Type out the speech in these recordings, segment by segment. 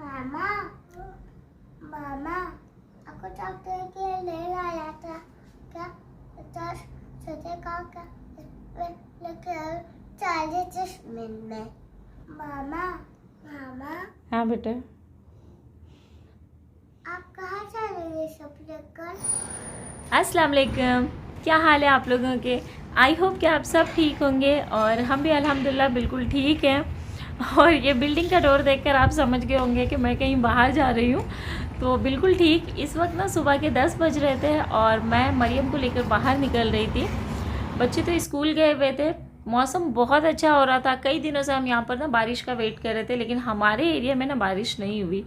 मामा मामा aku doctor के ले आया था क्या तो सोचेगा क्या लेकर 40 मिनट में मामा मामा हाँ बेटा। आप कहाँ चले सब लेकर? अस्सलाम वालेकुम, क्या हाल है आप लोगों के? आई होप कि आप सब ठीक होंगे और हम भी अल्हम्दुलिल्लाह बिल्कुल ठीक हैं। और ये बिल्डिंग का डोर देखकर आप समझ गए होंगे कि मैं कहीं बाहर जा रही हूँ। तो बिल्कुल ठीक, इस वक्त ना सुबह के 10 बज रहे थे और मैं मरियम को लेकर बाहर निकल रही थी। बच्चे तो स्कूल गए हुए थे, मौसम बहुत अच्छा हो रहा था। कई दिनों से हम यहाँ पर ना बारिश का वेट कर रहे थे, लेकिन हमारे एरिया में ना बारिश नहीं हुई।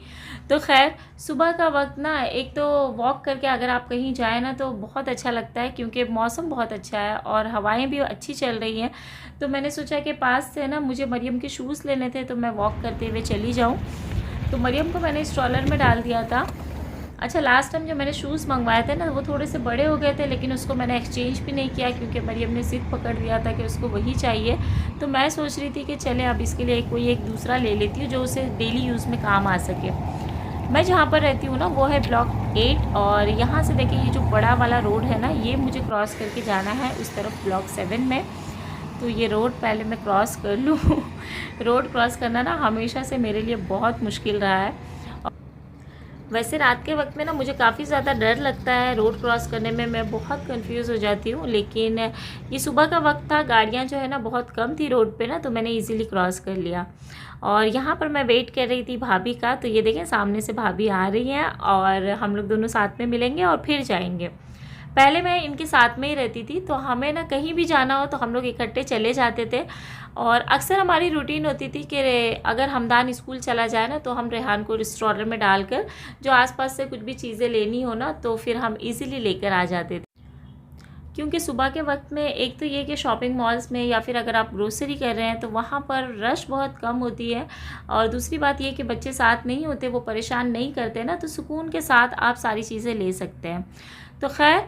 तो खैर सुबह का वक्त ना एक तो वॉक करके अगर आप कहीं जाएँ ना तो बहुत अच्छा लगता है, क्योंकि मौसम बहुत अच्छा है और हवाएं भी अच्छी चल रही हैं। तो मैंने सोचा कि पास से ना मुझे मरियम के शूज़ लेने थे, तो मैं वॉक करते हुए चली जाऊँ। तो मरियम को मैंने स्ट्रॉलर में डाल दिया था। अच्छा, लास्ट टाइम जो मैंने शूज़ मंगवाए थे ना वो थोड़े से बड़े हो गए थे, लेकिन उसको मैंने एक्सचेंज भी नहीं किया क्योंकि मरियम ने ज़िद पकड़ लिया था कि उसको वही चाहिए। तो मैं सोच रही थी कि चले अब इसके लिए कोई एक दूसरा ले लेती हूँ जो उसे डेली यूज़ में काम आ सके। मैं जहाँ पर रहती हूँ ना वो है ब्लॉक 8 और यहाँ से देखिए ये जो बड़ा वाला रोड है ना ये मुझे क्रॉस करके जाना है उस तरफ ब्लॉक 7 में। तो ये रोड पहले मैं क्रॉस कर लूँ। रोड क्रॉस करना ना हमेशा से मेरे लिए बहुत मुश्किल रहा है। वैसे रात के वक्त में ना मुझे काफ़ी ज़्यादा डर लगता है रोड क्रॉस करने में, मैं बहुत कंफ्यूज हो जाती हूँ। लेकिन ये सुबह का वक्त था, गाड़ियाँ जो है ना बहुत कम थी रोड पे ना, तो मैंने इजीली क्रॉस कर लिया। और यहाँ पर मैं वेट कर रही थी भाभी का। तो ये देखें सामने से भाभी आ रही हैं और हम लोग दोनों साथ में मिलेंगे और फिर जाएंगे। पहले मैं इनके साथ में ही रहती थी, तो हमें ना कहीं भी जाना हो तो हम लोग इकट्ठे चले जाते थे। और अक्सर हमारी रूटीन होती थी कि अगर हमदान स्कूल चला जाए ना तो हम रेहान को स्ट्रॉलर में डालकर जो आसपास से कुछ भी चीज़ें लेनी हो ना तो फिर हम इजीली लेकर आ जाते थे। क्योंकि सुबह के वक्त में एक तो ये कि शॉपिंग मॉल्स में या फिर अगर आप ग्रोसरी कर रहे हैं तो वहाँ पर रश बहुत कम होती है, और दूसरी बात ये कि बच्चे साथ नहीं होते, वो परेशान नहीं करते ना, तो सुकून के साथ आप सारी चीज़ें ले सकते हैं। तो खैर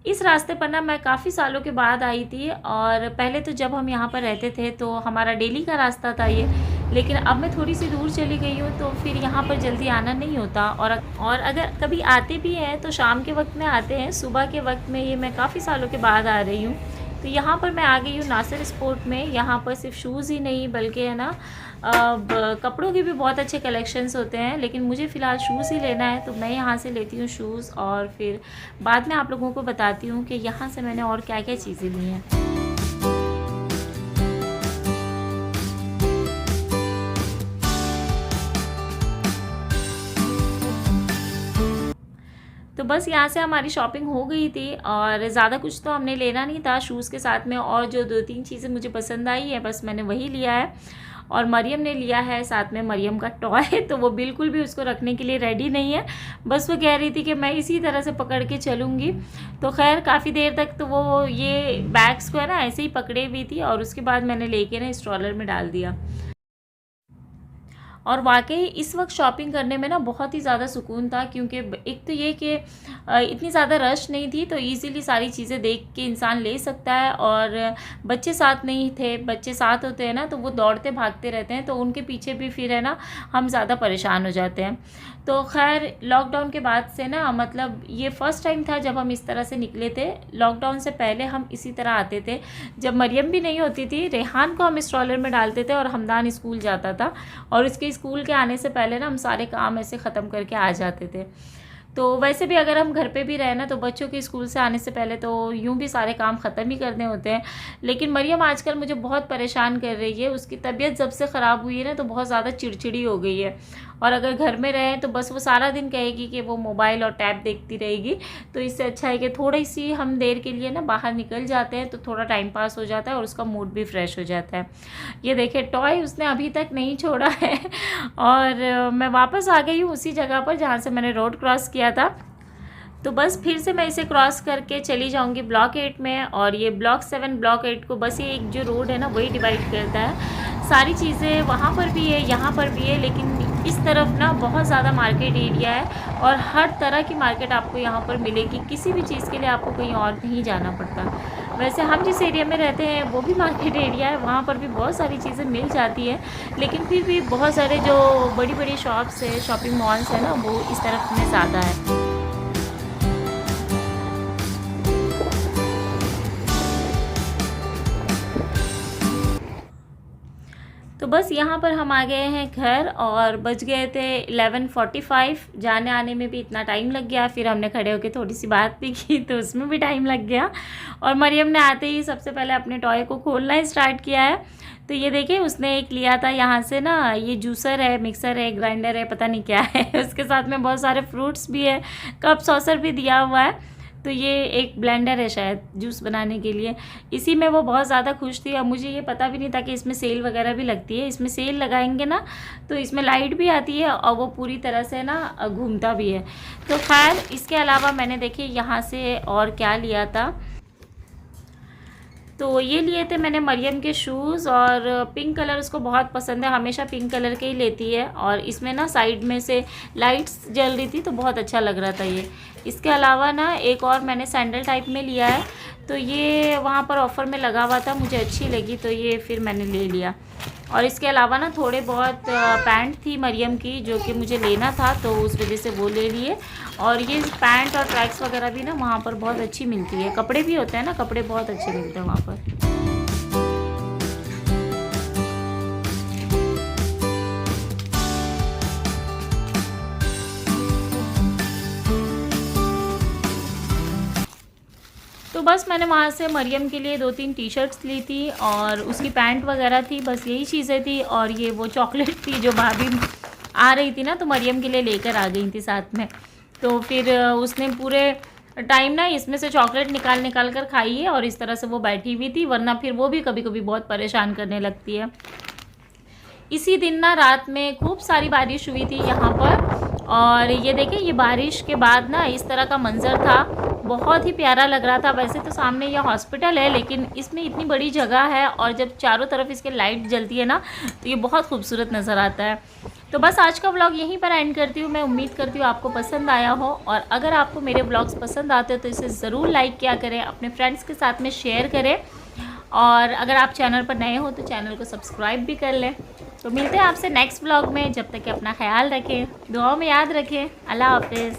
इस रास्ते पर ना मैं काफ़ी सालों के बाद आई थी, और पहले तो जब हम यहाँ पर रहते थे तो हमारा डेली का रास्ता था ये, लेकिन अब मैं थोड़ी सी दूर चली गई हूँ तो फिर यहाँ पर जल्दी आना नहीं होता। और अगर कभी आते भी हैं तो शाम के वक्त में आते हैं, सुबह के वक्त में ये मैं काफ़ी सालों के बाद आ रही हूँ। तो यहाँ पर मैं आ गई हूँ नासिर स्पोर्ट में। यहाँ पर सिर्फ शूज़ ही नहीं बल्कि है ना कपड़ों के भी बहुत अच्छे कलेक्शंस होते हैं, लेकिन मुझे फ़िलहाल शूज़ ही लेना है तो मैं यहाँ से लेती हूँ शूज़, और फिर बाद में आप लोगों को बताती हूँ कि यहाँ से मैंने और क्या क्या चीज़ें ली हैं। तो बस यहाँ से हमारी शॉपिंग हो गई थी और ज़्यादा कुछ तो हमने लेना नहीं था शूज़ के साथ में, और जो 2-3 चीज़ें मुझे पसंद आई है बस मैंने वही लिया है। और मरियम ने लिया है साथ में मरियम का टॉय, तो वो बिल्कुल भी उसको रखने के लिए रेडी नहीं है, बस वो कह रही थी कि मैं इसी तरह से पकड़ के चलूँगी। तो खैर काफ़ी देर तक तो वो ये बैग्स को है ना ऐसे ही पकड़े हुई थी, और उसके बाद मैंने लेके ना स्ट्रॉलर में डाल दिया। और वाकई इस वक्त शॉपिंग करने में ना बहुत ही ज़्यादा सुकून था, क्योंकि एक तो ये कि इतनी ज़्यादा रश नहीं थी, तो इजीली सारी चीज़ें देख के इंसान ले सकता है। और बच्चे साथ नहीं थे, बच्चे साथ होते हैं ना तो वो दौड़ते भागते रहते हैं, तो उनके पीछे भी फिर है ना हम ज़्यादा परेशान हो जाते हैं। तो खैर लॉकडाउन के बाद से ना मतलब ये फ़र्स्ट टाइम था जब हम इस तरह से निकले थे। लॉकडाउन से पहले हम इसी तरह आते थे, जब मरियम भी नहीं होती थी, रेहान को हम स्ट्रॉलर में डालते थे और हमदान स्कूल जाता था, और इसके स्कूल के आने से पहले ना हम सारे काम ऐसे ख़त्म करके आ जाते थे। तो वैसे भी अगर हम घर पे भी रहे ना तो बच्चों के स्कूल से आने से पहले तो यूँ भी सारे काम ख़त्म ही करने होते हैं। लेकिन मरियम आजकल मुझे बहुत परेशान कर रही है, उसकी तबीयत जब से ख़राब हुई है ना तो बहुत ज़्यादा चिड़चिड़ी हो गई है, और अगर घर में रहें तो बस वो सारा दिन कहेगी कि वो मोबाइल और टैब देखती रहेगी। तो इससे अच्छा है कि थोड़ी सी हम देर के लिए ना बाहर निकल जाते हैं तो थोड़ा टाइम पास हो जाता है और उसका मूड भी फ्रेश हो जाता है। ये देखिए टॉय उसने अभी तक नहीं छोड़ा है। और मैं वापस आ गई हूँ उसी जगह पर जहाँ से मैंने रोड क्रॉस किया था। तो बस फिर से मैं इसे क्रॉस करके चली जाऊंगी ब्लॉक 8 में, और ये ब्लॉक 7 ब्लॉक 8 को बस ये एक जो रोड है ना वही डिवाइड करता है। सारी चीज़ें वहाँ पर भी है, यहाँ पर भी है, लेकिन इस तरफ ना बहुत ज़्यादा मार्केट एरिया है और हर तरह की मार्केट आपको यहाँ पर मिलेगी, किसी भी चीज़ के लिए आपको कहीं और नहीं जाना पड़ता। वैसे हम जिस एरिया में रहते हैं वो भी मार्केट एरिया है, वहाँ पर भी बहुत सारी चीज़ें मिल जाती है, लेकिन फिर भी बहुत सारे जो बड़ी बड़ी शॉप्स है, शॉपिंग मॉल्स है ना, वो इस तरफ में ज़्यादा है। तो बस यहाँ पर हम आ गए हैं घर और बज गए थे 11:45। जाने आने में भी इतना टाइम लग गया, फिर हमने खड़े होकर थोड़ी सी बात भी की तो उसमें भी टाइम लग गया। और मरियम ने आते ही सबसे पहले अपने टॉय को खोलना स्टार्ट किया है। तो ये देखिए उसने एक लिया था यहाँ से ना, ये जूसर है, मिक्सर है, ग्राइंडर है, पता नहीं क्या है उसके साथ में बहुत सारे फ्रूट्स भी है, कप सॉसर भी दिया हुआ है। तो ये एक ब्लेंडर है शायद जूस बनाने के लिए, इसी में वो बहुत ज़्यादा खुश थी। अब मुझे ये पता भी नहीं था कि इसमें सेल वगैरह भी लगती है। इसमें सेल लगाएंगे ना तो इसमें लाइट भी आती है और वो पूरी तरह से ना घूमता भी है। तो खैर इसके अलावा मैंने देखिए यहाँ से और क्या लिया था, तो ये लिए थे मैंने मरियम के शूज़, और पिंक कलर उसको बहुत पसंद है, हमेशा पिंक कलर के ही लेती है। और इसमें ना साइड में से लाइट्स जल रही थी तो बहुत अच्छा लग रहा था ये। इसके अलावा ना एक और मैंने सैंडल टाइप में लिया है, तो ये वहाँ पर ऑफ़र में लगा हुआ था, मुझे अच्छी लगी तो ये फिर मैंने ले लिया। और इसके अलावा ना थोड़े बहुत पैंट थी मरियम की जो कि मुझे लेना था, तो उस वजह से वो ले लिए। और ये पैंट और ट्रैक्स वगैरह भी ना वहाँ पर बहुत अच्छी मिलती है, कपड़े भी होते हैं ना, कपड़े बहुत अच्छे मिलते हैं वहाँ पर। तो बस मैंने वहाँ से मरियम के लिए 2-3 टी शर्ट्स ली थी और उसकी पैंट वगैरह थी, बस यही चीज़ें थी। और ये वो चॉकलेट थी जो भाभी आ रही थी ना तो मरियम के लिए लेकर आ गई थी साथ में। तो फिर उसने पूरे टाइम ना इसमें से चॉकलेट निकाल निकाल कर खाई है और इस तरह से वो बैठी हुई थी, वरना फिर वो भी कभी कभी बहुत परेशान करने लगती है। इसी दिन ना रात में खूब सारी बारिश हुई थी यहाँ पर, और ये देखिए ये बारिश के बाद ना इस तरह का मंज़र था, बहुत ही प्यारा लग रहा था। वैसे तो सामने ये हॉस्पिटल है लेकिन इसमें इतनी बड़ी जगह है और जब चारों तरफ इसके लाइट जलती है ना तो ये बहुत खूबसूरत नज़र आता है। तो बस आज का व्लॉग यहीं पर एंड करती हूँ। मैं उम्मीद करती हूँ आपको पसंद आया हो, और अगर आपको मेरे व्लॉग्स पसंद आते हो तो इसे ज़रूर लाइक किया करें, अपने फ्रेंड्स के साथ में शेयर करें, और अगर आप चैनल पर नए हो तो चैनल को सब्सक्राइब भी कर लें। तो मिलते हैं आपसे नेक्स्ट व्लॉग में, जब तक कि अपना ख्याल रखें, दुआओं में याद रखें। अल्लाह हाफिज़।